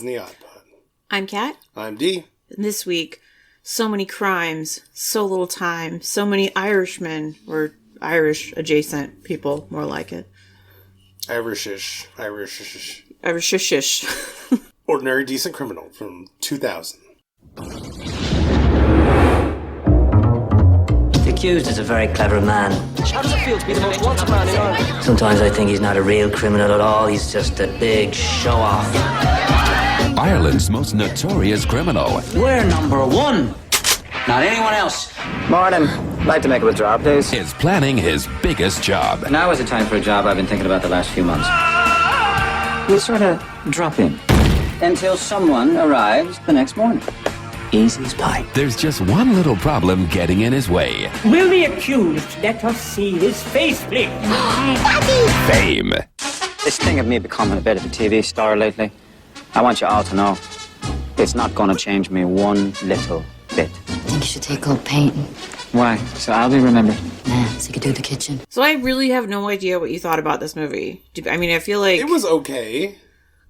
is the Odd Pod. I'm Kat. I'm Dee. And this week, so many crimes, so little time, so many Irishmen, or Irish-adjacent people, more like it. Irishish. Irish-ish. Ordinary Decent Criminal from 2000. The accused is a very clever man. How does it feel to be the most wanted man in Ireland? Sometimes I think he's not a real criminal at all. He's just a big show-off. Ireland's most notorious criminal. We're number one. Not anyone else. Morning. Like to make a withdrawal, please. Is planning his biggest job. Now is the time for a job I've been thinking about the last few months. We'll sort of drop in until someone arrives the next morning. Easy as pie. There's just one little problem getting in his way. Will the accused let us see his face, please? Fame. This thing of me becoming a bit of a TV star lately, I want you all to know, it's not going to change me one little bit. I think you should take up painting. Why? So I'll be remembered. Nah, so you could do the kitchen. So I really have no idea what you thought about this movie. I mean, I feel like... It was okay.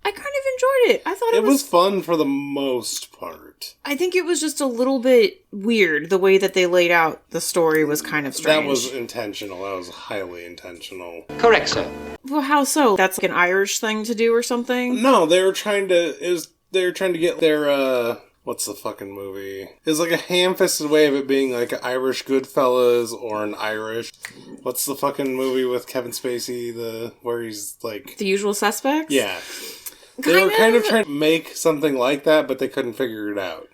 I kind of enjoyed it. I thought it was fun for the most part. I think it was just a little bit weird. The way that they laid out the story was kind of strange. That was intentional. That was highly intentional. Correct, sir. Well, how so? That's like an Irish thing to do or something? No, they were trying to get their, what's the fucking movie? It's like a ham-fisted way of it being like an Irish Goodfellas or an Irish... What's the fucking movie with Kevin Spacey, where he's like... The Usual Suspects? Yeah. They were kind of trying to make something like that, but they couldn't figure it out.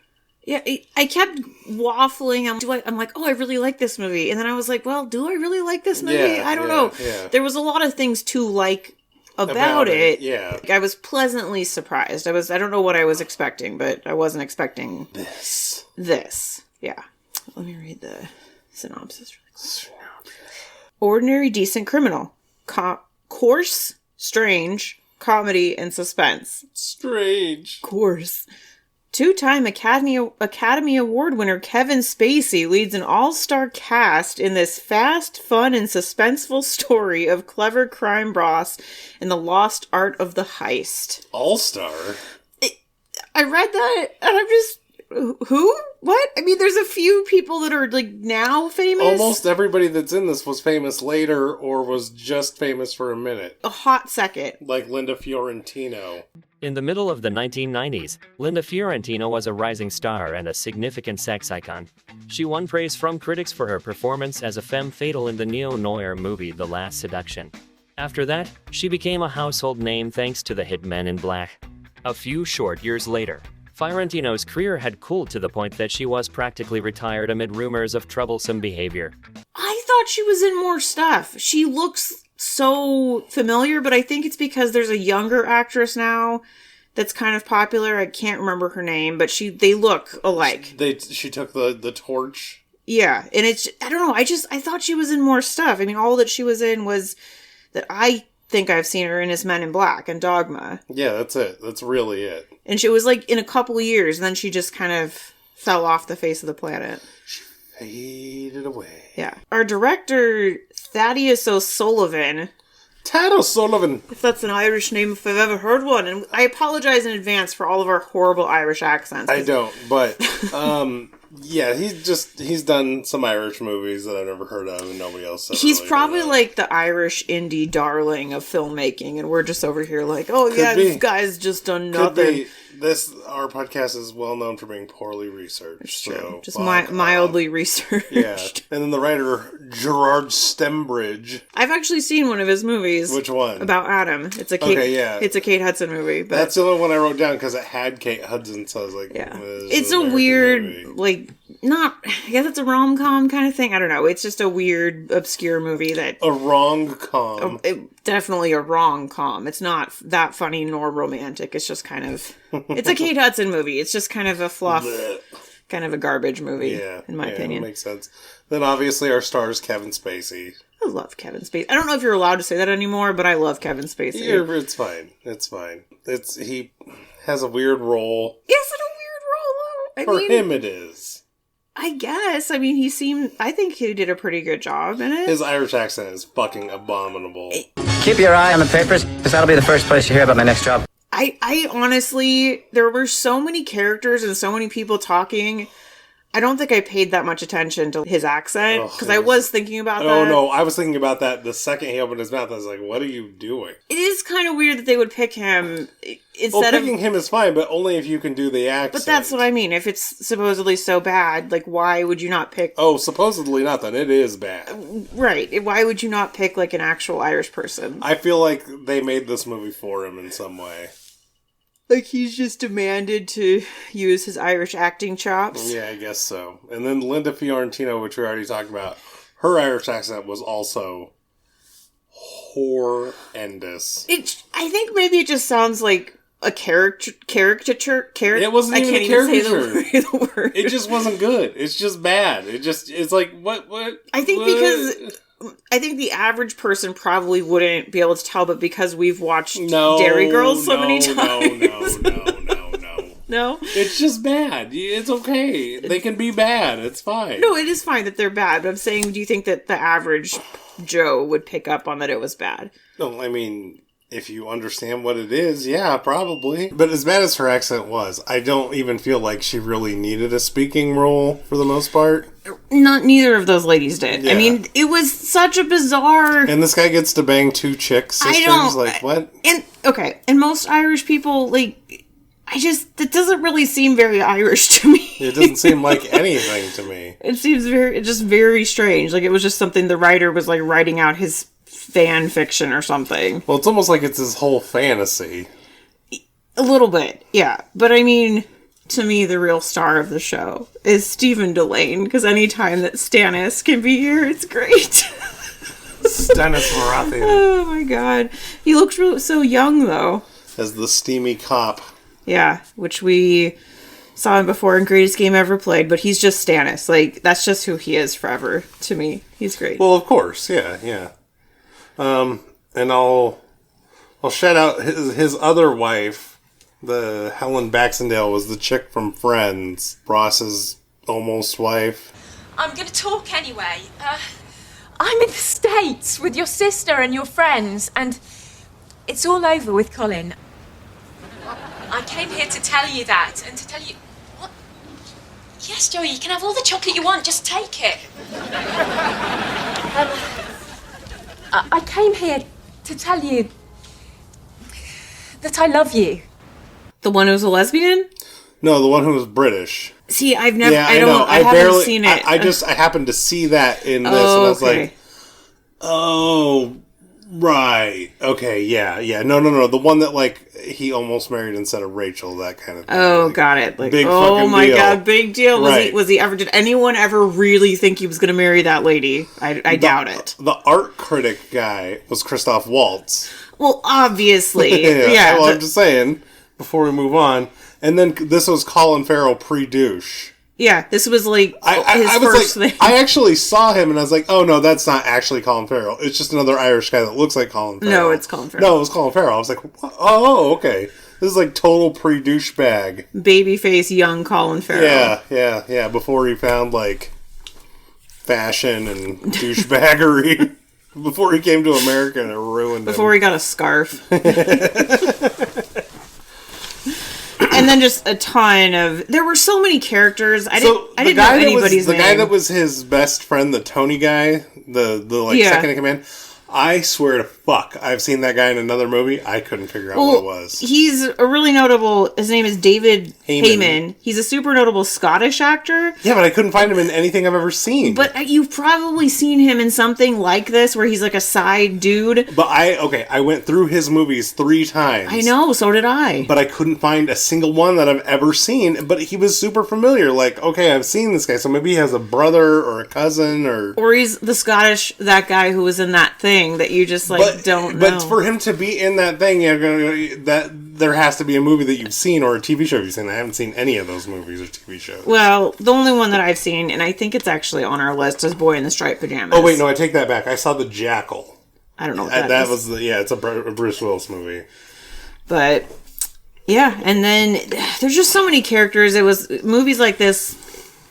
Yeah, I kept waffling. I'm like, oh, I really like this movie. And then I was like, well, do I really like this movie? Yeah, I don't know. Yeah. There was a lot of things to like about it. Yeah. I was pleasantly surprised. I don't know what I was expecting, but I wasn't expecting this. Yeah. Let me read the synopsis really quick. Ordinary Decent Criminal. Coarse, strange, comedy, and suspense. Strange. Coarse. Two-time Academy Award winner Kevin Spacey leads an all-star cast in this fast, fun, and suspenseful story of clever crime boss and the lost art of the heist. All-star? I read that, and I'm just... Who? What? I mean, there's a few people that are, like, now famous. Almost everybody that's in this was famous later or was just famous for a minute. A hot second. Like Linda Fiorentino. In the middle of the 1990s, Linda Fiorentino was a rising star and a significant sex icon. She won praise from critics for her performance as a femme fatale in the neo-noir movie The Last Seduction. After that, she became a household name thanks to the hit Men in Black. A few short years later, Fiorentino's career had cooled to the point that she was practically retired amid rumors of troublesome behavior. I thought she was in more stuff. She looks so familiar, but I think it's because there's a younger actress now that's kind of popular. I can't remember her name, but they look alike. She took the torch. Yeah, and I don't know, I thought she was in more stuff. I mean, all that she was in was that I think I've seen her in is Men in Black and Dogma. Yeah, that's it. That's really it. And she was like in a couple of years, and then she just kind of fell off the face of the planet. She faded away. Yeah. Our director, Thaddeus O'Sullivan. Tad O'Sullivan. If that's an Irish name, if I've ever heard one. And I apologize in advance for all of our horrible Irish accents. I don't, but, yeah, he's done some Irish movies that I've never heard of and nobody else has. He's really probably like the Irish indie darling of filmmaking, and we're just over here like, oh Could yeah, be. this guy's just done nothing. Our podcast is well known for being poorly researched. It's true. So Just mildly researched. Yeah. And then the writer, Gerard Stembridge. I've actually seen one of his movies. Which one? About Adam. It's a Kate Hudson movie. But that's the only one I wrote down because it had Kate Hudson, so I was like, yeah. It's a weird, movie. Like, not, I guess it's a rom-com kind of thing. I don't know. It's just a weird, obscure movie that... A wrong-com. Definitely a wrong-com. It's not that funny nor romantic. It's just kind of... It's a Kate Hudson movie. It's just kind of a fluff, kind of a garbage movie, in my opinion. That makes sense. Then obviously our star is Kevin Spacey. I love Kevin Spacey. I don't know if you're allowed to say that anymore, but I love Kevin Spacey. Yeah, it's fine. It's fine. He has a weird role. Yes, it's a weird role, though. For him it is. I guess. I mean, I think he did a pretty good job in it. His Irish accent is fucking abominable. Keep your eye on the papers, because that'll be the first place you hear about my next job. I honestly, there were so many characters and so many people talking. I don't think I paid that much attention to his accent, because I was thinking about that. Oh, no, I was thinking about that the second he opened his mouth. I was like, what are you doing? It is kind of weird that they would pick him instead of... picking him is fine, but only if you can do the accent. But that's what I mean. If it's supposedly so bad, like, why would you not pick... Oh, supposedly not, then. It is bad. Right. Why would you not pick, like, an actual Irish person? I feel like they made this movie for him in some way. Like, he's just demanded to use his Irish acting chops? Yeah, I guess so. And then Linda Fiorentino, which we already talked about, her Irish accent was also horrendous. I think maybe it just sounds like a caricature. It wasn't even a caricature. Say the word. It just wasn't good. It's just bad. It's like, what? I think because... I think the average person probably wouldn't be able to tell, but because we've watched Dairy Girls so many times. No? It's just bad. It's okay. They can be bad. It's fine. No, it is fine that they're bad, but I'm saying, do you think that the average Joe would pick up on that it was bad? No, I mean, if you understand what it is, yeah, probably. But as bad as her accent was, I don't even feel like she really needed a speaking role for the most part. Neither of those ladies did. Yeah. I mean, it was such a bizarre... And this guy gets to bang two chicks sisters? Like, what? And most Irish people, like... it doesn't really seem very Irish to me. It doesn't seem like anything to me. It seems very strange. Like, it was just something the writer was, like, writing out his fan fiction or something. Well, it's almost like it's his whole fantasy. A little bit, yeah. But, I mean, to me, the real star of the show is Stephen Delane, because anytime that Stannis can be here, it's great. Stannis Baratheon. Oh, my God. He looks so young, though. As the steamy cop. Yeah, which we saw him before in Greatest Game Ever Played, but he's just Stannis. Like, that's just who he is forever to me. He's great. Well, of course, yeah. And I'll shout out his other wife, the Helen Baxendale, was the chick from Friends, Ross's almost wife. I'm gonna talk anyway. I'm in the States with your sister and your friends, and it's all over with Colin. I came here to tell you that, and to tell you... What? Yes, Joey, you can have all the chocolate you want, just take it. I came here to tell you that I love you. The one who's a lesbian? No, the one who was British. See, I've never... Yeah, I haven't seen it. I happened to see that in this, and I was like, oh... Right. Okay, yeah. No. The one that, like, he almost married instead of Rachel, that kind of thing. Oh, like, got it. Like, big oh my deal. God, big deal. Right. Did anyone ever really think he was going to marry that lady? I doubt it. The art critic guy was Christoph Waltz. Well, obviously. Yeah. Well, I'm just saying, before we move on. And then this was Colin Farrell pre-douche. Yeah, this was like his first thing. I actually saw him and I was like, oh no, that's not actually Colin Farrell. It's just another Irish guy that looks like Colin Farrell. No, it's Colin Farrell. No, it was Colin Farrell. I was like, oh, okay. This is like total pre-douchebag. Babyface young Colin Farrell. Yeah. Before he found like fashion and douchebaggery. Before he came to America and it ruined him. Before he got a scarf. And then just a ton of... There were so many characters. I didn't know anybody's name. The guy that was his best friend, the Tony guy, the second in command... I swear to fuck, I've seen that guy in another movie. I couldn't figure out what it was. He's a really notable... His name is David Heyman. He's a super notable Scottish actor. Yeah, but I couldn't find him in anything I've ever seen. But you've probably seen him in something like this, where he's like a side dude. But I went through his movies 3 times. I know, so did I. But I couldn't find a single one that I've ever seen. But he was super familiar. Like, okay, I've seen this guy, so maybe he has a brother or a cousin or... Or he's the that guy who was in that thing that you just don't know. But for him to be in that thing, that there has to be a movie that you've seen or a TV show you've seen. I haven't seen any of those movies or TV shows. Well, the only one that I've seen, and I think it's actually on our list, is Boy in the Striped Pajamas. Oh wait, no, I take that back. I saw The Jackal. I don't know what that is. It's a Bruce Willis movie. But yeah, and then there's just so many characters. It was movies like this.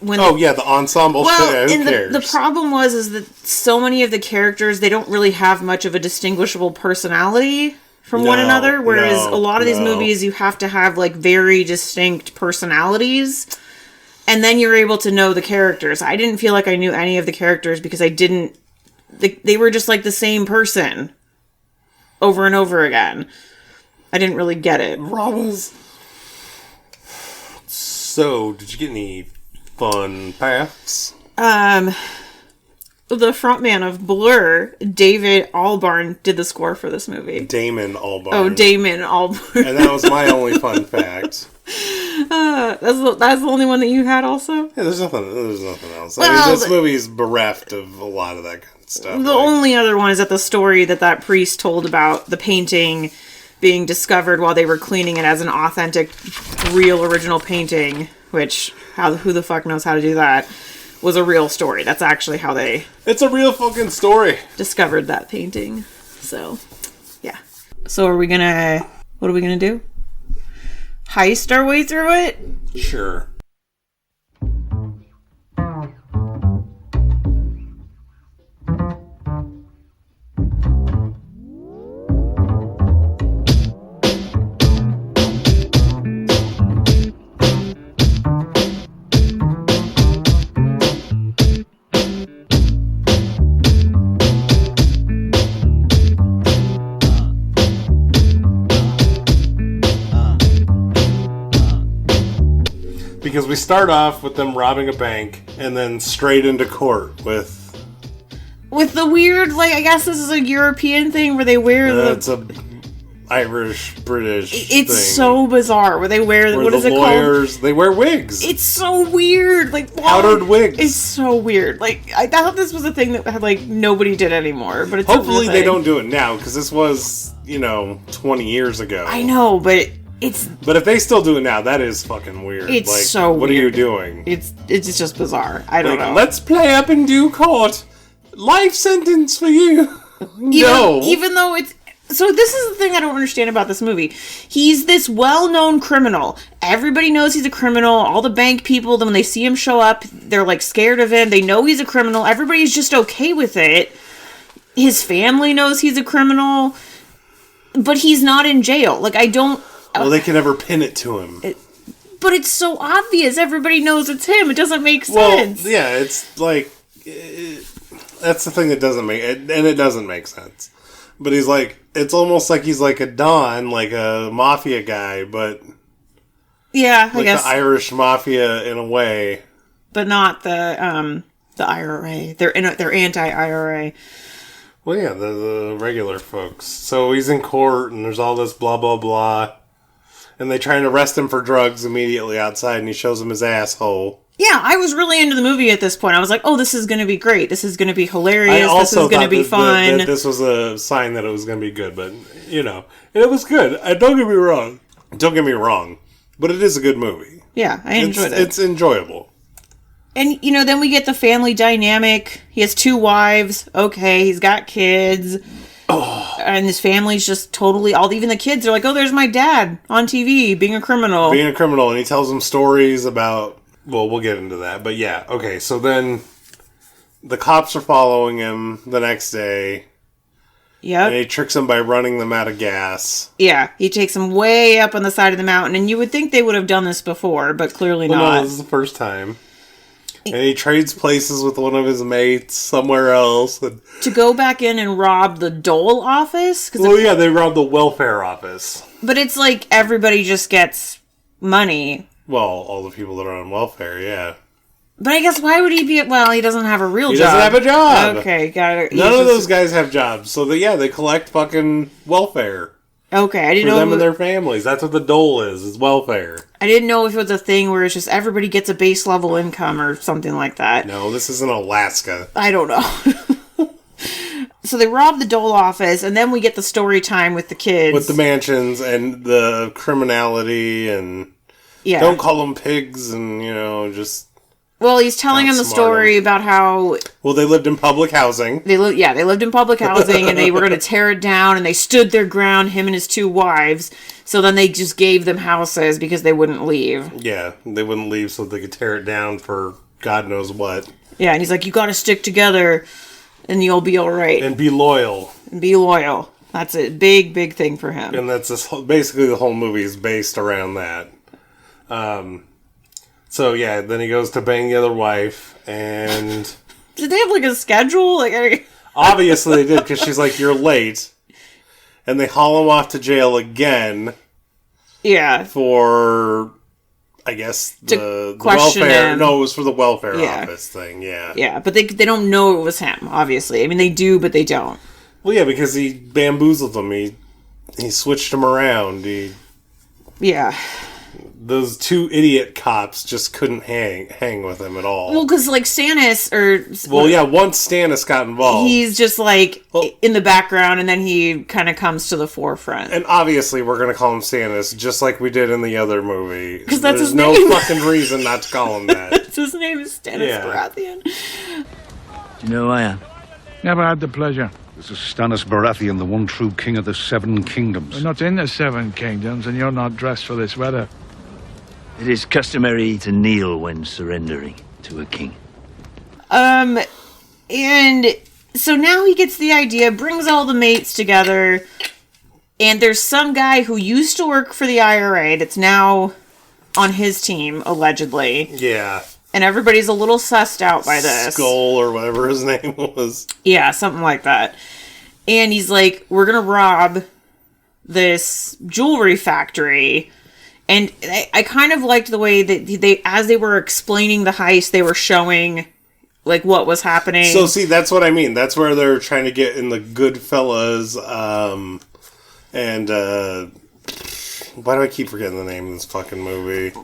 The ensemble. Well, who cares? The problem is that so many of the characters, they don't really have much of a distinguishable personality from one another, whereas no, a lot of these no. movies you have to have like very distinct personalities, and then you're able to know the characters. I didn't feel like I knew any of the characters because I didn't. They were just like the same person over and over again. I didn't really get it. Robas. So, did you get any fun facts? The frontman of Blur, David Albarn, did the score for this movie. Damon Albarn. Oh, Damon Albarn. And that was my only fun fact. That's the only one that you had also? Yeah, there's nothing else. Well, I mean, this movie's bereft of a lot of that kind of stuff. The only other one is that the story that priest told about the painting being discovered while they were cleaning it as an authentic, real, original painting, which, who the fuck knows how to do that, was a real story. That's actually how they... It's a real fucking story. ...discovered that painting. So, yeah. So what are we gonna do? Heist our way through it? Sure. Because we start off with them robbing a bank and then straight into court with the weird, like, I guess this is a European thing where they wear it's a Irish British it's thing. So bizarre where they wear what is it lawyers, called? They wear wigs. It's so weird, like powdered wigs. It's so weird. Like I thought this was a thing that had like nobody did anymore, but it's hopefully they don't do it now because this was 20 years ago. I know, but if they still do it now, that is fucking weird. It's like, so what weird. are you doing? It's just bizarre. I don't know. Let's play up and do court. Life sentence for you. No. Even though it's... So this is the thing I don't understand about this movie. He's this well-known criminal. Everybody knows he's a criminal. All the bank people, when they see him show up, they're like scared of him. They know he's a criminal. Everybody's just okay with it. His family knows he's a criminal. But he's not in jail. Like, I don't... Well, they can never pin it to him. But it's so obvious. Everybody knows it's him. It doesn't make sense. Well, yeah, it's like... that's the thing that doesn't make... And it doesn't make sense. But he's like... It's almost like he's like a Don, like a mafia guy, but... Yeah, I guess. Like the Irish mafia in a way. But not the IRA. They're anti-IRA. Well, yeah, the regular folks. So he's in court, and there's all this blah, blah, blah. And they try and arrest him for drugs immediately outside, and he shows them his asshole. Yeah, I was really into the movie at this point. I was like, oh, this is going to be great. This is going to be hilarious. This is going to be fun. That this was a sign that it was going to be good, but, it was good. Don't get me wrong. Don't get me wrong. But it is a good movie. Yeah, I enjoyed it. It's enjoyable. And, then we get the family dynamic. He has 2 wives. Okay, he's got kids. Oh. And his family's just totally... even the kids are like, oh, there's my dad on TV being a criminal. And he tells them stories about... Well, we'll get into that. But yeah, okay, so then the cops are following him the next day. Yep. And he tricks them by running them out of gas. Yeah, he takes them way up on the side of the mountain. And you would think they would have done this before, but clearly not. No, this is the first time. And he trades places with one of his mates somewhere else. To go back in and rob the dole office? Yeah, they robbed the welfare office. But it's like everybody just gets money. Well, all the people that are on welfare, yeah. But I guess why would he be... Well, he doesn't have a real job. He doesn't have a job. Okay, got it. None of those guys have jobs. So, they collect fucking welfare. Okay, I didn't know... For them and their families. That's what the dole is welfare. I didn't know if it was a thing where it's just everybody gets a base level income or something like that. No, this isn't Alaska. I don't know. So they rob the dole office, and then we get the story time with the kids. With the mansions and the criminality and... Yeah. Don't call them pigs and, just... Well, he's telling him the story about how... Well, they lived in public housing. They lived in public housing, and they were going to tear it down, and they stood their ground, him and his 2 wives. So then they just gave them houses because they wouldn't leave. Yeah, they wouldn't leave so they could tear it down for God knows what. Yeah, and he's like, you got to stick together, and you'll be all right. And be loyal. That's a big thing for him. And that's basically the whole movie is based around that. So yeah, then he goes to bang the other wife, and did they have like a schedule? Obviously they did, because she's like, "You're late," and they haul him off to jail again. Yeah. For, I guess, the welfare. Him. No, it was for the welfare office thing. Yeah. Yeah, but they don't know it was him. Obviously, I mean they do, but they don't. Well, yeah, because he bamboozled them. He switched them around. Yeah. Those two idiot cops just couldn't hang with him at all. Well, because like Stannis once Stannis got involved, he's just like in the background, and then he kind of comes to the forefront. And obviously, we're gonna call him Stannis, just like we did in the other movie. Because that's There's his name. no fucking reason not to call him that. His name is Stannis Baratheon. Do you know who I am? Never had the pleasure. This is Stannis Baratheon, the one true king of the Seven Kingdoms. We're not in the Seven Kingdoms, and you're not dressed for this weather. It is customary to kneel when surrendering to a king. And so now he gets the idea, brings all the mates together, and there's some guy who used to work for the IRA that's now on his team, allegedly. Yeah. And everybody's a little sussed out by this. Skull or whatever his name was. Yeah, something like that. And he's like, we're gonna rob this jewelry factory. And I kind of liked the way that as they were explaining the heist, they were showing, like, what was happening. So, see, that's what I mean. That's where they're trying to get in the Goodfellas, why do I keep forgetting the name of this fucking movie?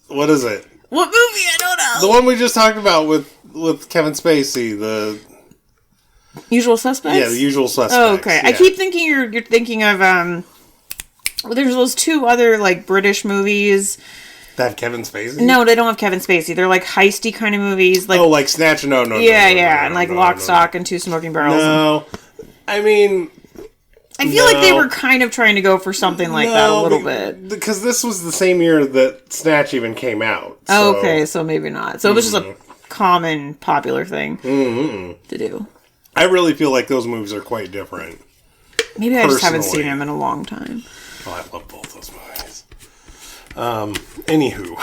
What is it? What movie? I don't know. The one we just talked about with Kevin Spacey, the Usual Suspects? Yeah, The Usual Suspects. Oh, okay. Yeah. I keep thinking you're thinking of, well, there's those two other, like, British movies. That have Kevin Spacey? No, they don't have Kevin Spacey. They're, like, heisty kind of movies. Like, like Snatch? No. And, like, Lock, Stock, and Two Smoking Barrels. No. I mean... I feel like they were kind of trying to go for something like that a little bit. Because this was the same year that Snatch even came out. So. Oh, okay, so maybe not. So it was just a common, popular thing to do. I really feel like those movies are quite different. Maybe I just haven't seen them in a long time. Oh, I love both those movies. Anywho.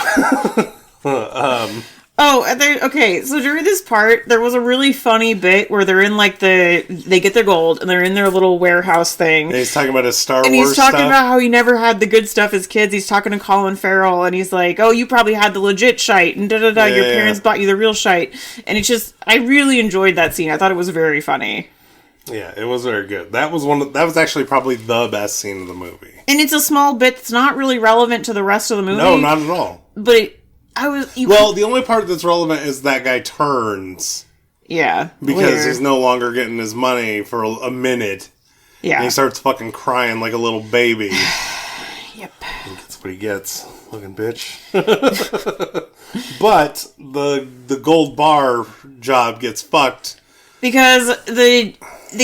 Okay, so during this part, there was a really funny bit where they're in, like, they get their gold, and they're in their little warehouse thing. And he's talking about his Star Wars stuff. And he's talking stuff. about how he never had the good stuff as kids. He's talking to Colin Farrell, and he's like, oh, you probably had the legit shite, and da-da-da, your parents bought you the real shite. And it's just, I really enjoyed that scene. I thought it was very funny. Yeah, it was very good. That was actually probably the best scene of the movie. And it's a small bit that's not really relevant to the rest of the movie. No, not at all. But the only part that's relevant is that guy turns. Yeah. Because he's no longer getting his money for a minute. Yeah. And he starts fucking crying like a little baby. Yep. He gets what he gets. Fucking bitch. But the gold bar job gets fucked. Because they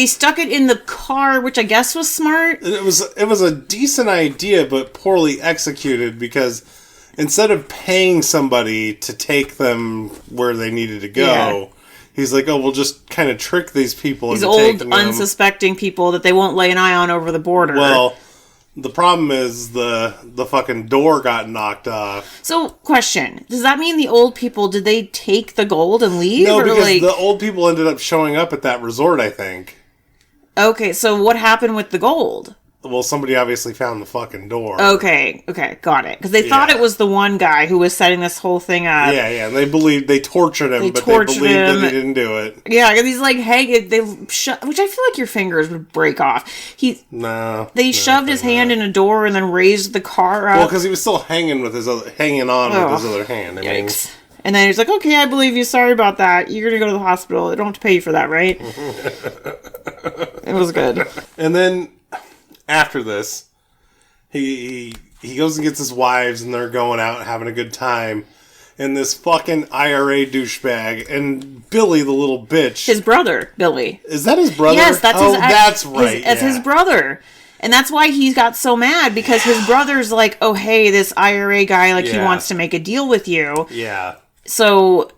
stuck it in the car, which I guess was smart. It was a decent idea, but poorly executed, because instead of paying somebody to take them where they needed to go, he's like, oh, we'll just kind of trick these people into taking them. These old, unsuspecting people that they won't lay an eye on over the border. Well, the problem is the fucking door got knocked off. So, question. Does that mean the old people, did they take the gold and leave? No, because the old people ended up showing up at that resort, I think. Okay, so what happened with the gold? Well, somebody obviously found the fucking door. Okay, got it. Because they thought it was the one guy who was setting this whole thing up. Yeah, and they tortured him, but they believed that he didn't do it. Yeah, because he's like, hey, which I feel like your fingers would break off. They shoved his hand in a door and then raised the car up. Well, because he was still hanging on with his other hand. Yikes. And then he's like, okay, I believe you. Sorry about that. You're going to go to the hospital. I don't have to pay you for that, right? It was good. And then after this, he goes and gets his wives, and they're going out having a good time. And this fucking IRA douchebag and Billy, the little bitch. His brother, Billy. Is that his brother? Yes, that's that's right. That's his brother. And that's why he got so mad, because his brother's like, oh, hey, this IRA guy, he wants to make a deal with you. Yeah. So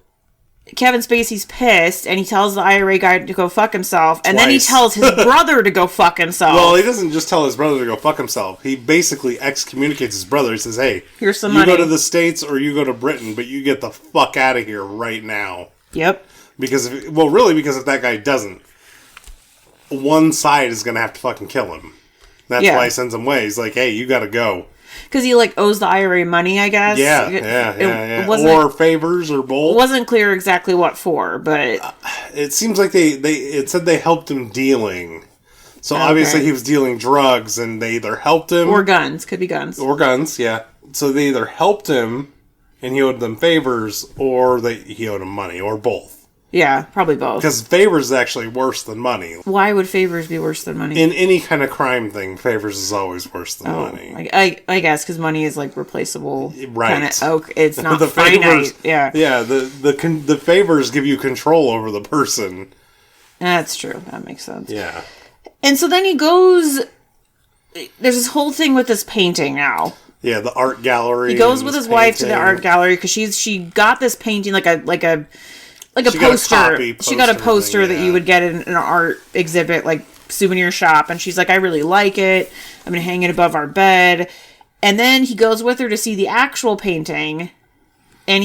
Kevin Spacey's pissed, and he tells the IRA guy to go fuck himself, and then he Twice. tells his brother to go fuck himself. Well, he doesn't just tell his brother to go fuck himself. He basically excommunicates his brother. He says, hey, here's some you money. go to the States or you go to Britain, but you get the fuck out of here right now. Yep. Because, if that guy doesn't, one side is going to have to fucking kill him. That's why he sends him away. He's like, hey, you got to go. Because he, like, owes the IRA money, I guess. Yeah. It or favors or both. It wasn't clear exactly what for, but... it seems like it said they helped him dealing. So obviously he was dealing drugs, and they either helped him... Or guns. Could be guns. Or guns, yeah. So they either helped him, and he owed them favors, or he owed him money, or both. Yeah, probably both. Because favors is actually worse than money. Why would favors be worse than money? In any kind of crime thing, favors is always worse than money. I guess, because money is, like, replaceable. Right. It's not the finite. favors, Yeah. Yeah, the favors give you control over the person. That's true. That makes sense. Yeah. And so then he goes... There's this whole thing with this painting now. Yeah, the art gallery. He goes with his wife to the art gallery because she got this painting like a poster. She got a poster that you would get in an art exhibit, like souvenir shop, and she's like, I really like it. I'm gonna hang it above our bed. And then he goes with her to see the actual painting, and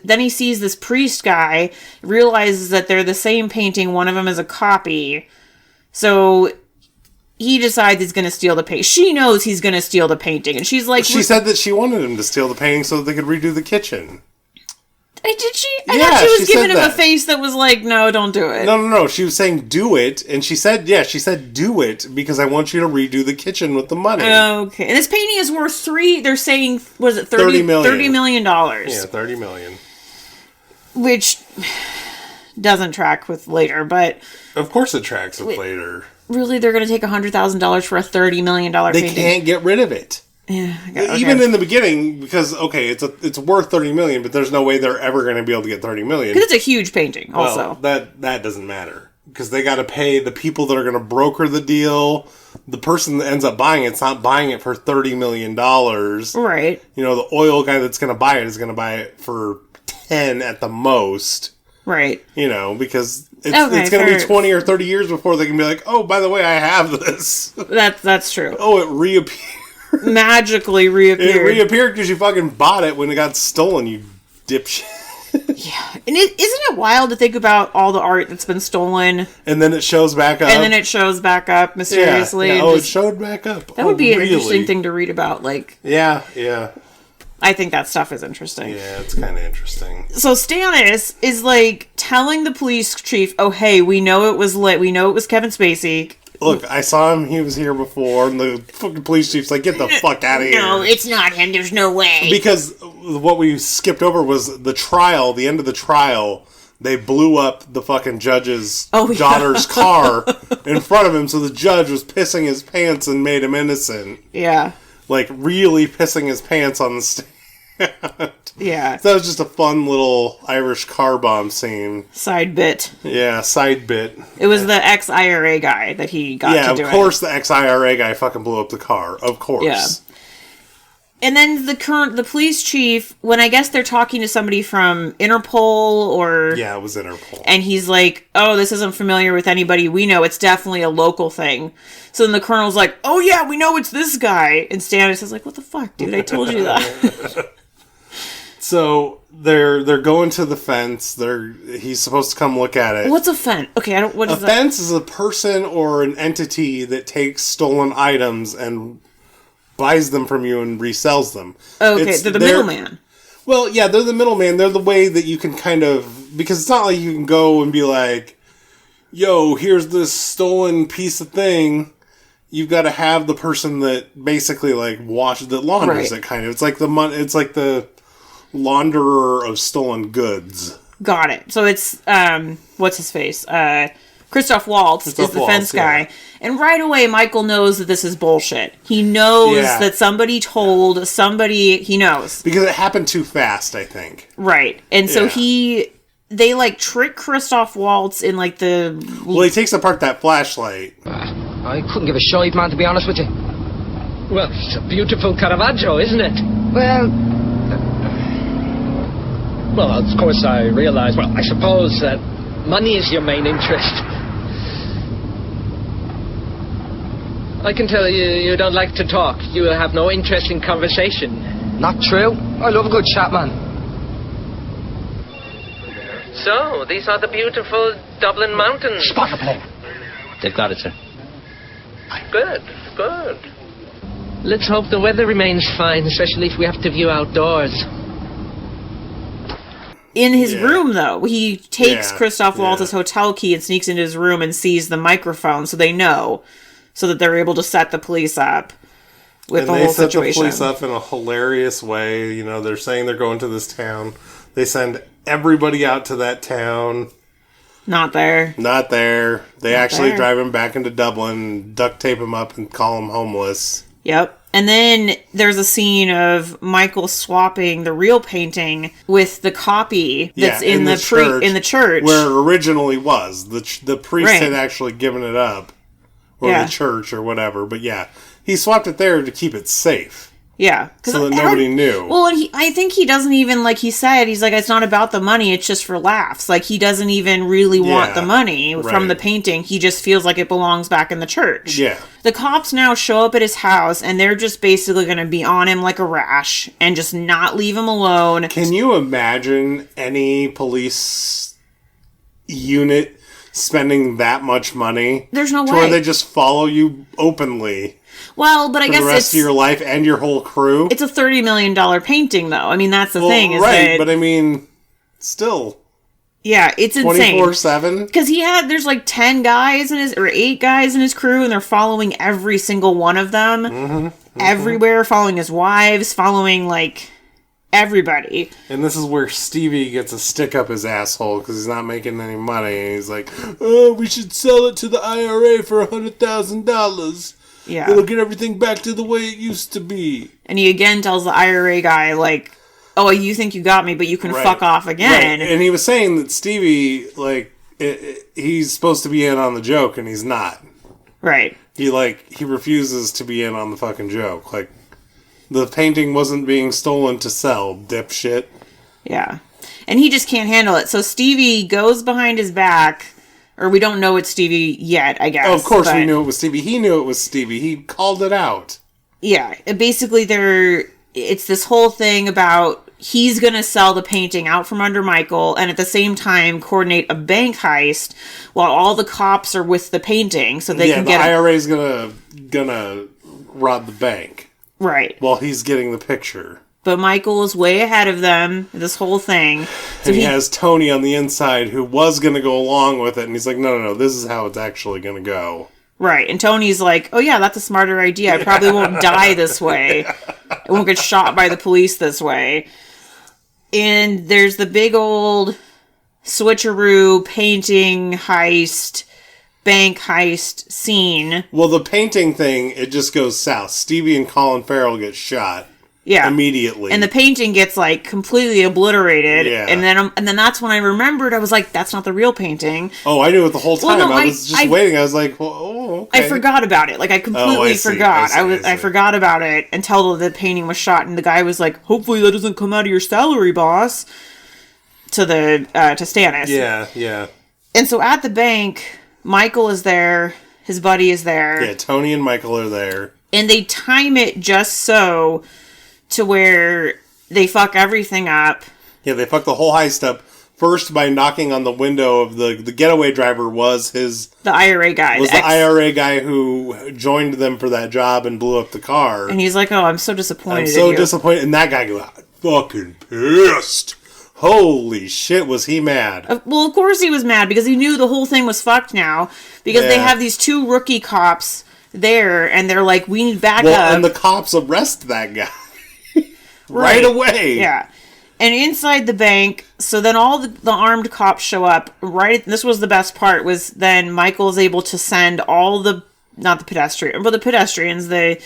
then he sees this priest guy, realizes that they're the same painting. One of them is a copy, so he decides he's gonna steal the painting. She knows he's gonna steal the painting, and she's like, she said that she wanted him to steal the painting so that they could redo the kitchen. Did she? I thought she was giving him a face that was like, no, don't do it. No. She was saying, do it. And she said, do it because I want you to redo the kitchen with the money. Okay. And this painting is worth they're saying, was it $30 million? $30 million. Yeah, $30 million. Which doesn't track with later, but... Of course it tracks with later. Really, they're going to take $100,000 for a $30 million painting? They can't get rid of it. Yeah, okay. Even in the beginning, because it's worth $30 million, but there's no way they're ever going to be able to get $30 million. Because it's a huge painting, also. Well, that doesn't matter because they got to pay the people that are going to broker the deal. The person that ends up buying it's not buying it for $30 million, right? You know, the oil guy that's going to buy it is going to buy it for 10 at the most, right? You know, because it's going to be 20 or 30 years before they can be like, oh, by the way, I have this. That's true. Oh, it reappeared. Magically reappeared. It reappeared because you fucking bought it when it got stolen, you dipshit. Yeah. And isn't it wild to think about all the art that's been stolen? And then it shows back up. And then it shows back up mysteriously. Yeah. It showed back up. That would be an interesting thing to read about. Like, yeah. I think that stuff is interesting. Yeah, it's kind of interesting. So Stannis is like telling the police chief, oh, hey, we know it was lit. We know it was Kevin Spacey. Look, I saw him. He was here before. And the fucking police chief's like, get the fuck out of here. No, it's not him. There's no way. Because what we skipped over was the trial, the end of the trial. They blew up the fucking judge's daughter's car in front of him. So the judge was pissing his pants and made him innocent. Yeah. Like, really pissing his pants on the stand. Yeah. So that was just a fun little Irish car bomb scene. Side bit. Yeah, side bit. It was the ex-IRA guy that he got to do it. Yeah, of course the ex-IRA guy fucking blew up the car. Of course. Yeah. And then the police chief, when I guess they're talking to somebody from Interpol or... Yeah, it was Interpol. And he's like, oh, this isn't familiar with anybody we know. It's definitely a local thing. So then the colonel's like, oh yeah, we know it's this guy. And Stannis is like, what the fuck, dude? I told you that. So they're going to the fence. He's supposed to come look at it. What's a fence? Okay, what is that? A fence is a person or an entity that takes stolen items and buys them from you and resells them. Okay, they're the middleman. Well, yeah, they're the middleman. They're the way that you can kind of... Because it's not like you can go and be like, yo, here's this stolen piece of thing. You've got to have the person that basically like launders it, kind of. It's like the launderer of stolen goods. Got it. So it's what's his face? Christoph Waltz is the fence guy. And right away Michael knows that this is bullshit. He knows that somebody told somebody he knows. Because it happened too fast, I think. Right. And so they like trick Christoph Waltz in like the... Well, he takes apart that flashlight. I couldn't give a shite, man, to be honest with you. Well, it's a beautiful Caravaggio, isn't it? Well... Well, of course I realize, I suppose that money is your main interest. I can tell you don't like to talk. You have no interest in conversation. Not true. I love a good chat, man. So, these are the beautiful Dublin mountains. Spot the plane. They've got it, sir. Good, good. Let's hope the weather remains fine, especially if we have to view outdoors. In his room, though, he takes Christoph Waltz's hotel key and sneaks into his room and sees the microphone, so they know, so that they're able to set the police up with the whole situation. They set the police up in a hilarious way. You know, they're saying they're going to this town. They send everybody out to that town. Not there. They actually drive him back into Dublin, duct tape him up, and call him homeless. Yep. And then there's a scene of Michael swapping the real painting with the copy that's in the church. Where it originally was. The priest had actually given it up. Or the church or whatever. But yeah, he swapped it there to keep it safe. Yeah. So that nobody knew. Well, and I think he doesn't even, like he said, he's like, it's not about the money, it's just for laughs. Like, he doesn't even really want the money from the painting. He just feels like it belongs back in the church. Yeah. The cops now show up at his house, and they're just basically going to be on him like a rash and just not leave him alone. Can you imagine any police unit spending that much money? There's no way. Where they just follow you openly. Well, but I guess for the rest of your life and your whole crew. It's a $30 million painting, though. I mean, that's the thing. Is right, but I mean, still. Yeah, it's insane. 24/7? Because there's like 10 guys or 8 guys in his crew, and they're following every single one of them. Everywhere, following his wives, following, like, everybody. And this is where Stevie gets a stick up his asshole because he's not making any money. And he's like, oh, we should sell it to the IRA for $100,000. Yeah. It'll get everything back to the way it used to be. And he again tells the IRA guy, like, oh, you think you got me, but you can fuck off again. Right. And he was saying that Stevie, like, he's supposed to be in on the joke, and he's not. Right. He refuses to be in on the fucking joke. Like, the painting wasn't being stolen to sell, dipshit. Yeah. And he just can't handle it. So Stevie goes behind his back. Or we don't know it's Stevie yet, I guess. Oh, of course we knew it was Stevie. He knew it was Stevie. He called it out. Yeah. Basically, it's this whole thing about he's going to sell the painting out from under Michael and at the same time coordinate a bank heist while all the cops are with the painting so they can get... the IRA's gonna rob the bank. Right. While he's getting the picture. But Michael is way ahead of them, this whole thing. So and he has Tony on the inside who was going to go along with it. And he's like, no, this is how it's actually going to go. Right. And Tony's like, oh yeah, that's a smarter idea. I probably won't die this way. I won't get shot by the police this way. And there's the big old switcheroo painting heist, bank heist scene. Well, the painting thing, it just goes south. Stevie and Colin Farrell get shot. Yeah. Immediately. And the painting gets, like, completely obliterated. Yeah. And then that's when I remembered, I was like, that's not the real painting. Oh, I knew it the whole time. Well, no, I was just waiting. I was like, okay. I forgot about it. Like, I completely forgot. I forgot about it until the painting was shot. And the guy was like, hopefully that doesn't come out of your salary, boss. To Stannis. Yeah, yeah. And so at the bank, Michael is there. His buddy is there. Yeah, Tony and Michael are there. And they time it just so... to where they fuck everything up. Yeah, they fuck the whole heist up. First by knocking on the window of the getaway driver was the IRA guy. Was the IRA guy who joined them for that job and blew up the car. And he's like, oh, I'm so disappointed I'm so disappointed. And that guy got fucking pissed. Holy shit, was he mad. Well, of course he was mad because he knew the whole thing was fucked now. Because they have these 2 rookie cops there and they're like, we need backup. Well, and the cops arrest that guy. Right away. Yeah. And inside the bank, so then all the armed cops show up. Right. This was the best part, was then Michael is able to send all the pedestrians, the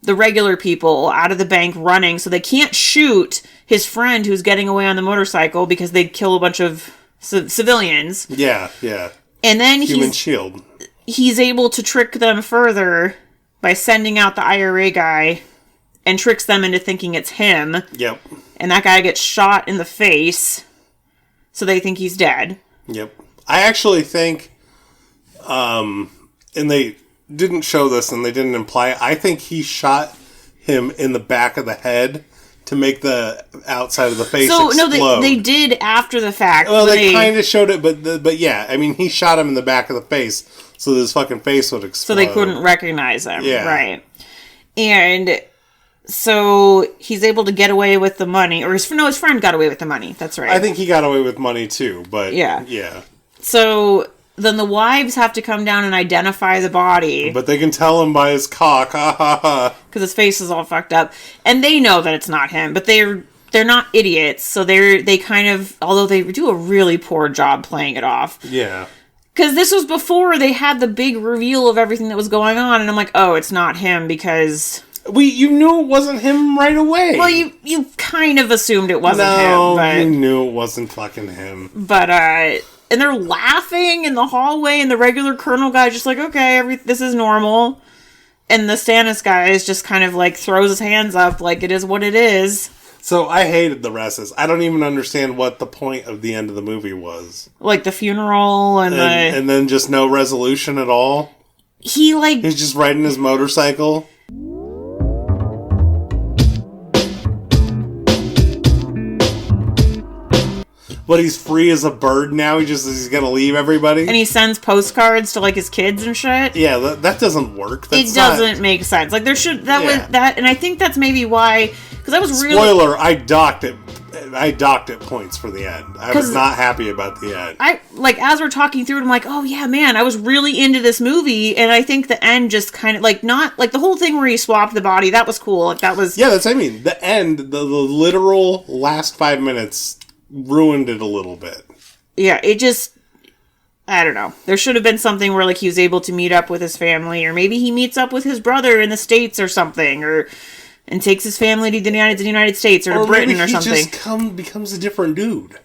regular people out of the bank running. So they can't shoot his friend who's getting away on the motorcycle because they'd kill a bunch of civilians. Yeah, yeah. And then Human shield. He's able to trick them further by sending out the IRA guy and tricks them into thinking it's him. Yep. And that guy gets shot in the face. So they think he's dead. Yep. I actually think, and they didn't show this and they didn't imply it, I think he shot him in the back of the head to make the outside of the face explode. No, they did after the fact. Well, they kind of showed it, but yeah, I mean, he shot him in the back of the face, so his fucking face would explode. So they couldn't recognize him. Yeah. Right. And so he's able to get away with the money, or his friend got away with the money. That's right. I think he got away with money too, but yeah. So then the wives have to come down and identify the body. But they can tell him by his cock, because his face is all fucked up, and they know that it's not him. But they're not idiots, so they kind of, although they do a really poor job playing it off. Yeah. Because this was before they had the big reveal of everything that was going on, and I'm like, oh, it's not him because you knew it wasn't him right away. Well, you kind of assumed it wasn't him. No, But you knew it wasn't fucking him. But and they're laughing in the hallway, and the regular Colonel guy's just like, okay, this is normal. And the Stannis guy is just kind of like throws his hands up like it is what it is. So I hated the rest of this. I don't even understand what the point of the end of the movie was. Like the funeral and then just no resolution at all. He's just riding his motorcycle. But he's free as a bird now. He's gonna leave everybody, and he sends postcards to like his kids and shit. Yeah, that doesn't work. It doesn't make sense. Like there should was that, and I think that's maybe why. Because I was really spoiler. I docked it points for the end. I was not happy about the end. I like as we're talking through it, I'm like, oh yeah, man, I was really into this movie, and I think the end just kind of like not like the whole thing where he swapped the body. That was cool. Like that was that's what I mean. The end, the literal last 5 minutes. Ruined it a little bit. Yeah, it just I don't know. There should have been something where like he was able to meet up with his family, or maybe he meets up with his brother in the States or something, and takes his family to the United States or to Britain or something. Maybe he just becomes a different dude.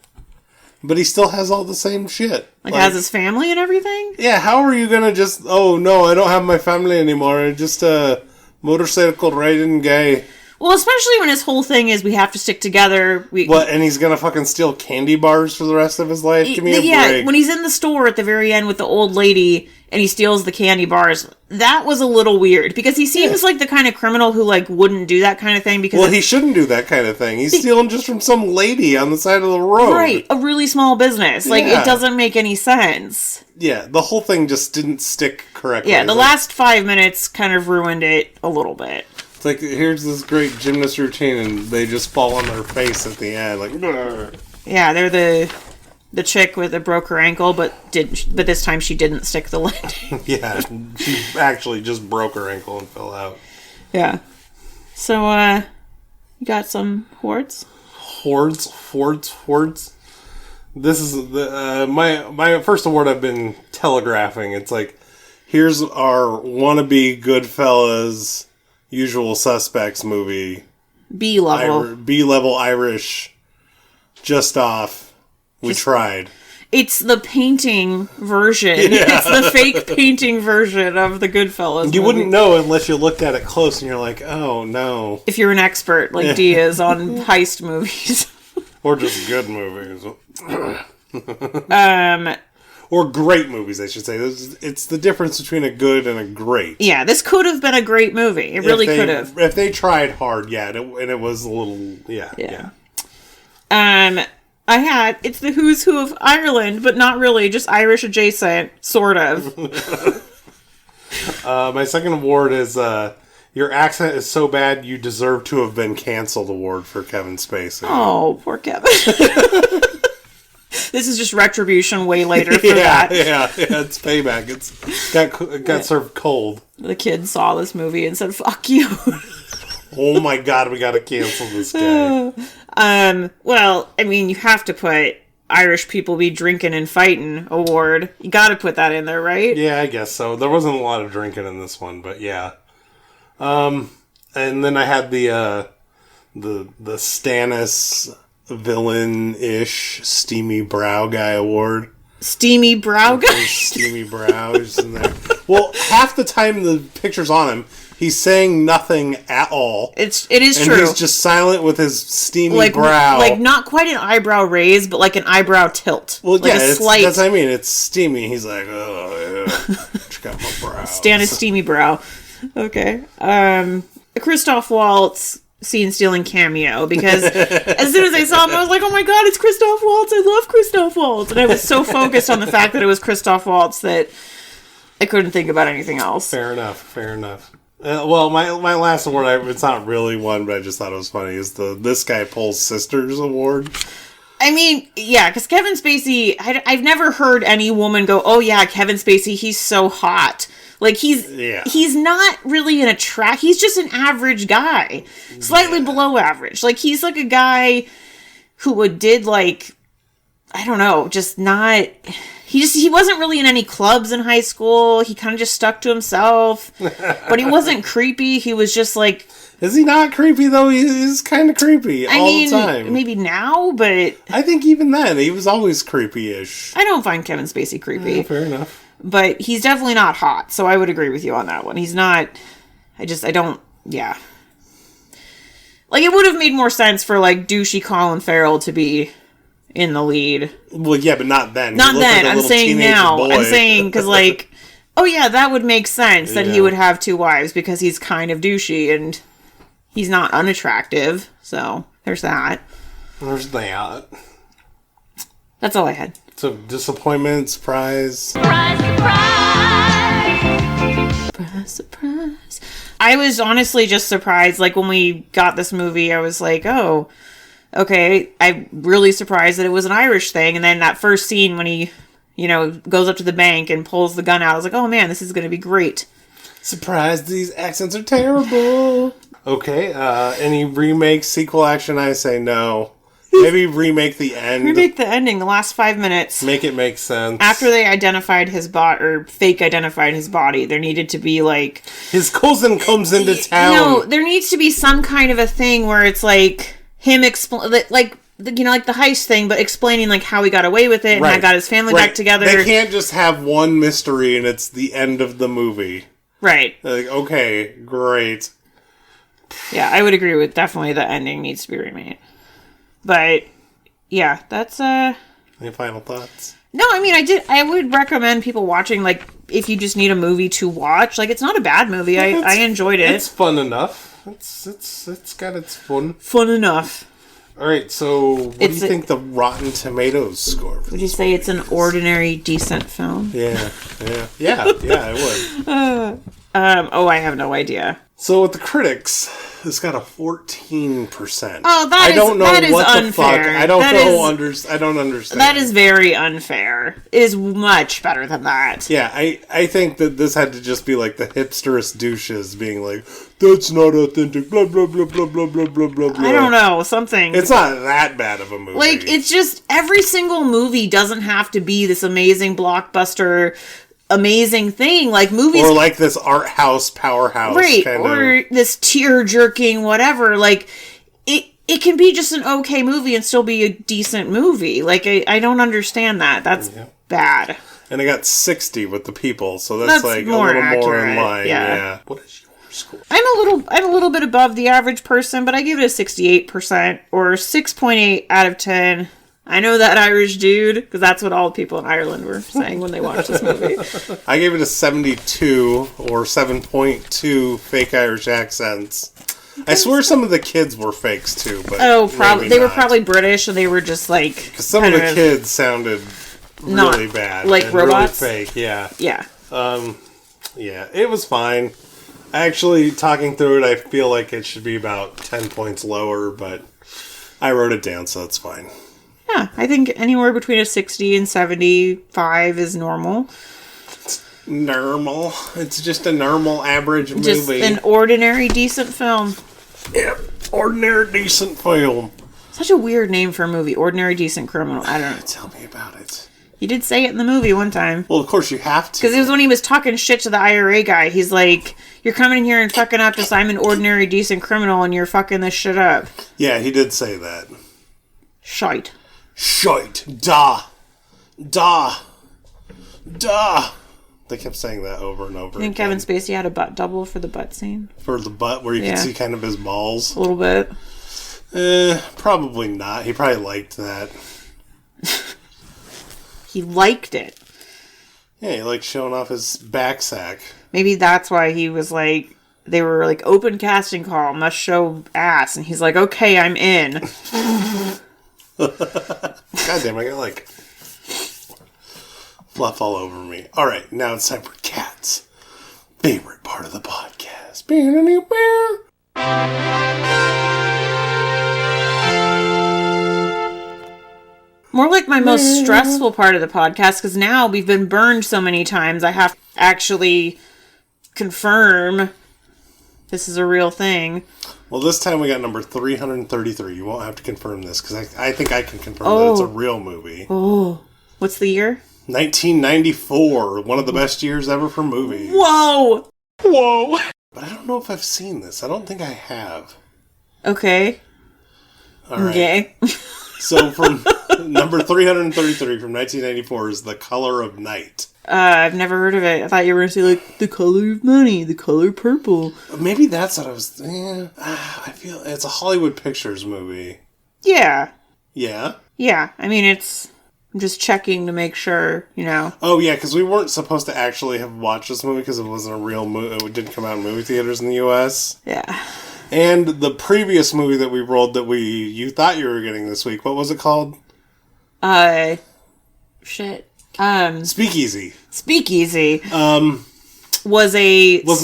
But he still has all the same shit. Like has his family and everything? Yeah, how are you gonna just oh no, I don't have my family anymore. I'm just a motorcycle riding guy. Well, especially when his whole thing is we have to stick together. And he's gonna fucking steal candy bars for the rest of his life? Give me a break. When he's in the store at the very end with the old lady and he steals the candy bars, that was a little weird because he seems like the kind of criminal who like wouldn't do that kind of thing. Because he shouldn't do that kind of thing. He's stealing just from some lady on the side of the road, right? A really small business. Like it doesn't make any sense. Yeah, the whole thing just didn't stick correctly. Yeah, the last 5 minutes kind of ruined it a little bit. It's like, here's this great gymnast routine, and they just fall on their face at the end, like. Bleh. Yeah, they're the chick with a broke her ankle, but this time she didn't stick the landing. Yeah, she actually just broke her ankle and fell out. Yeah. So, you got some hordes? Hordes. This is my first award I've been telegraphing. It's like, here's our wannabe Goodfellas. Usual Suspects movie. B-level Irish. Just off. We tried. It's the painting version. Yeah. It's the fake painting version of the Goodfellas movie. You wouldn't know unless you looked at it close and you're like, oh no. If you're an expert like D is on heist movies. Or just good movies. Or great movies, I should say. It's the difference between a good and a great. Yeah, this could have been a great movie. It really could have. If they tried hard, and it was a little, yeah. It's the who's who of Ireland, but not really, just Irish adjacent, sort of. My second award is, your accent is so bad you deserve to have been canceled award for Kevin Spacey. Oh, poor Kevin. This is just retribution way later for that. Yeah, it's payback. It got served cold. The kid saw this movie and said, fuck you. Oh my god, we gotta cancel this guy. Well, I mean, you have to put Irish people be drinking and fighting award. You gotta put that in there, right? Yeah, I guess so. There wasn't a lot of drinking in this one, but yeah. And then I had the Stannis villain-ish Steamy Brow Guy award. Steamy Brow Guy? Steamy Brow is in there. Well, half the time the picture's on him, he's saying nothing at all. It is and true. He's just silent with his steamy brow. Like, not quite an eyebrow raise, but like an eyebrow tilt. Well, like yeah, a slight... that's what I mean. It's steamy. He's like, oh, yeah. Check out my brow. Stan is steamy brow. Okay. Christoph Waltz scene stealing cameo, because as soon as I saw him, I was like, oh my god, it's Christoph Waltz. I love Christoph Waltz. And I was so focused on the fact that it was Christoph Waltz that I couldn't think about anything else. Fair enough. Well, my last award, it's not really one, but I just thought it was funny, is the This Guy Pulls Sisters award. I mean, yeah, because Kevin Spacey, I've never heard any woman go, oh yeah, Kevin Spacey, he's so hot. Like, he's not really he's just an average guy. Slightly below average. Like, he's like a guy who did, like, I don't know, just not... He wasn't really in any clubs in high school. He kind of just stuck to himself. But he wasn't creepy. He was just like... Is he not creepy, though? He's kind of creepy all the time. Maybe now, but... I think even then, he was always creepy-ish. I don't find Kevin Spacey creepy. Yeah, fair enough. But he's definitely not hot, so I would agree with you on that one. He's not... I don't... Yeah. Like, it would have made more sense for, like, douchey Colin Farrell to be in the lead. Well, yeah, but not then. Not then. Like I'm saying now. Boy. I'm saying, because, like... Oh, yeah, that would make sense that he would have two wives, because he's kind of douchey, and he's not unattractive. So, there's that. There's that. That's all I had. So, disappointment, surprise. Surprise, surprise. I was honestly just surprised. Like, when we got this movie, I was like, oh, okay. I'm really surprised that it was an Irish thing. And then that first scene when he, goes up to the bank and pulls the gun out, I was like, oh man, this is going to be great. Surprised these accents are terrible. Okay, any remake, sequel action, I say no. Maybe remake the end. Remake the ending, the last 5 minutes. Make it make sense. After they identified his body, or fake identified his body, there needed to be like... His cousin comes into town. No, there needs to be some kind of a thing where it's like him like the heist thing, but explaining like how he got away with it and how he got his family back together. They can't just have one mystery and it's the end of the movie. Right. Like, okay, great. Yeah, I would agree with definitely the ending needs to be remade. But, yeah, that's, Any final thoughts? No, I mean, I would recommend people watching, like, if you just need a movie to watch. Like, it's not a bad movie. Yeah, I enjoyed it. It's fun enough. It's got its fun. Fun enough. Alright, so what do you think the Rotten Tomatoes score for Would you say it's an ordinary, decent film? Yeah, I would. I have no idea. So with the critics, it's got a 14%. Oh, that is unfair. I don't understand. That is very unfair. It is much better than that. Yeah, I think that this had to just be like the hipsterest douches being like, that's not authentic, blah, blah, blah, blah, blah, blah, blah, blah, blah. I don't know, something. It's not that bad of a movie. Like, it's just, every single movie doesn't have to be this amazing blockbuster amazing thing, like movies, or like this art house powerhouse, right? Or this tear jerking whatever. Like it can be just an okay movie and still be a decent movie. Like I don't understand that. That's bad. And I got 60 with the people, so that's like a little more in line. Yeah. What is your score? I'm a little bit above the average person, but I give it a 68% or 6.8 out of 10. I know that Irish dude, because that's what all people in Ireland were saying when they watched this movie. I gave it a 72 or 7.2 fake Irish accents. I swear some of the kids were fakes too, but probably they were probably British, and they were just like, because some of the kids sounded really bad, like robots. Really fake, yeah. Yeah, it was fine. Actually, talking through it, I feel like it should be about 10 points lower, but I wrote it down, so it's fine. Yeah, I think anywhere between a 60 and 75 is normal. Normal. It's just a normal average movie. Just an ordinary decent film. Yep, ordinary decent film. Such a weird name for a movie. Ordinary decent criminal. I don't know. Tell me about it. He did say it in the movie one time. Well, of course you have to. Because it was when he was talking shit to the IRA guy. He's like, you're coming in here and fucking up this, I'm an ordinary decent criminal and you're fucking this shit up. Yeah, he did say that. Shite. Shite. Da. They kept saying that over and over I think again. Kevin Spacey had a butt double for the butt scene. For the butt, where you can see kind of his balls? A little bit. Probably not. He probably liked that. He liked it. Yeah, he liked showing off his back sack. Maybe that's why he was like, they were like, open casting call, must show ass. And he's like, okay, I'm in. God damn, I got like fluff all over me. Alright, now it's time for Kat's favorite part of the podcast. More like my most stressful part of the podcast, because now we've been burned so many times, I have to actually confirm this is a real thing. Well, this time we got number 333. You won't have to confirm this, because I think I can confirm that it's a real movie. Oh. What's the year? 1994. One of the best years ever for movies. Whoa! Whoa! But I don't know if I've seen this. I don't think I have. Okay. All right. Okay. So from number 333 from 1994 is The Color of Night. I've never heard of it. I thought you were going to say, like, The Color of Money, The Color Purple. Maybe that's what I was... I feel... It's a Hollywood Pictures movie. Yeah. Yeah? Yeah. I mean, I'm just checking to make sure, you know. Oh, yeah, because we weren't supposed to actually have watched this movie because it wasn't a real movie. It didn't come out in movie theaters in the U.S. Yeah. And the previous movie that we rolled that you thought you were getting this week, what was it called? Shit. Speakeasy. Speakeasy. Was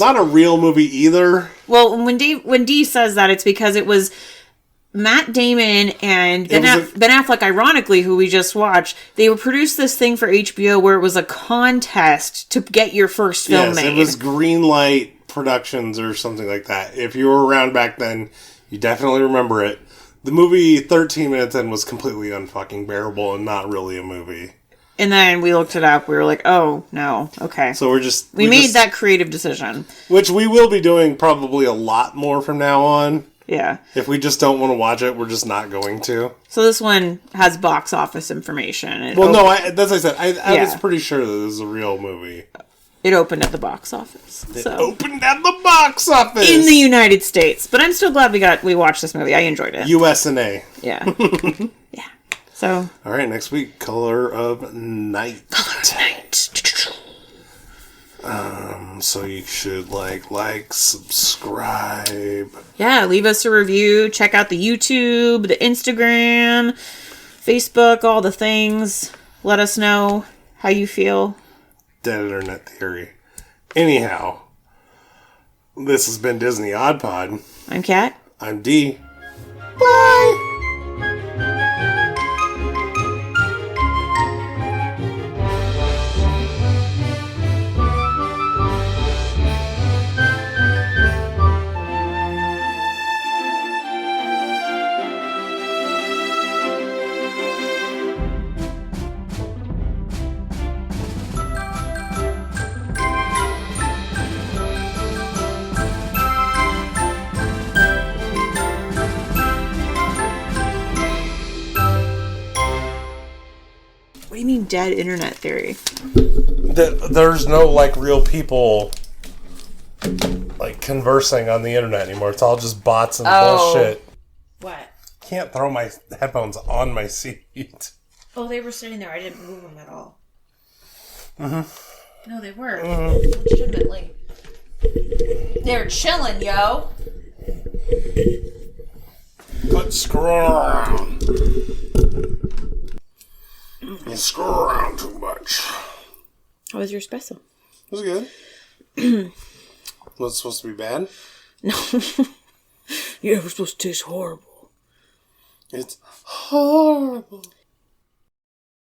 not a real movie either. Well, when Dee says that, it's because it was Matt Damon and Ben Affleck, ironically, who we just watched. They produced this thing for HBO where it was a contest to get your first film made. It was Greenlight Productions or something like that. If you were around back then, you definitely remember it. The movie 13 minutes in was completely unfucking bearable and not really a movie. And then we looked it up. We were like, oh, no. Okay. So we made that creative decision. Which we will be doing probably a lot more from now on. Yeah. If we just don't want to watch it, we're just not going to. So this one has box office information. As I said, I was pretty sure that this is a real movie. It opened at the box office. Opened at the box office! In the United States. But I'm still glad we watched this movie. I enjoyed it. US and A. Yeah. Yeah. So. All right, next week, Color of Night. Color of Night. So you should like, subscribe. Yeah, leave us a review. Check out the YouTube, the Instagram, Facebook, all the things. Let us know how you feel. Dead Internet Theory. Anyhow, this has been Disney Odd Pod. I'm Kat. I'm Dee. Bye! What do you mean dead internet theory? There's no real people conversing on the internet anymore. It's all just bots and bullshit. What? Can't throw my headphones on my seat. Oh, they were sitting there. I didn't move them at all. Mm-hmm. No, they were. Legitimately. They were chilling, yo. Quit screwing around. You screw around too much. How was your espresso? It was good. Was it supposed to be bad? No. Yeah, it was supposed to taste horrible. It's horrible.